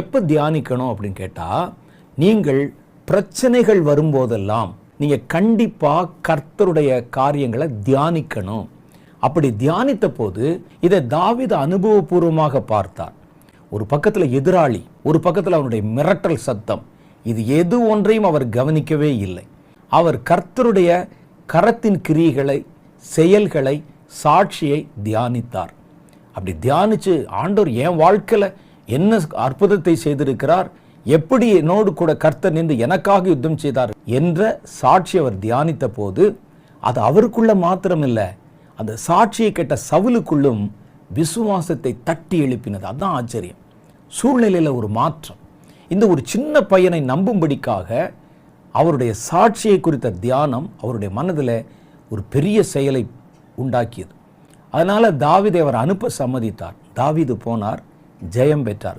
எப்போ தியானிக்கணும் அப்படின்னு கேட்டால், நீங்கள் பிரச்சனைகள் வரும்போதெல்லாம் நீங்கள் கண்டிப்பாக கர்த்தருடைய காரியங்களை தியானிக்கணும். அப்படி தியானித்த போது இதை தாவீது அனுபவபூர்வமாக பார்த்தார். ஒரு பக்கத்தில் எதிராளி, ஒரு பக்கத்தில் அவனுடைய மிரட்டல் சத்தம், இது எது ஒன்றையும் அவர் கவனிக்கவே இல்லை. அவர் கர்த்தருடைய கரத்தின் கிரியைகளை, செயல்களை, சாட்சியை தியானித்தார். அப்படி தியானிச்சு ஆண்டவர் என் வாழ்க்கையில் என்ன அற்புதத்தை செய்திருக்கிறார், எப்படி என்னோடு கூட கர்த்தர் நின்று எனக்காக யுத்தம் செய்தார் என்ற சாட்சி அவர் தியானித்த போது அது அவருக்குள்ள மாத்திரமில்லை, அந்த சாட்சியை கேட்ட சவுலுக்குள்ளும் விசுவாசத்தை தட்டி எழுப்பினது. அதுதான் ஆச்சரியம். சூழ்நிலையில் ஒரு மாற்றம். இந்த ஒரு சின்ன பையனை நம்பும்படிக்காக அவருடைய சாட்சியை குறித்த தியானம் அவருடைய மனதில் ஒரு பெரிய செயலை உண்டாக்கியது. அதனால தாவீதை அவர் அனுப்ப சம்மதித்தார். தாவீது போனார், ஜெயம் பெற்றார்.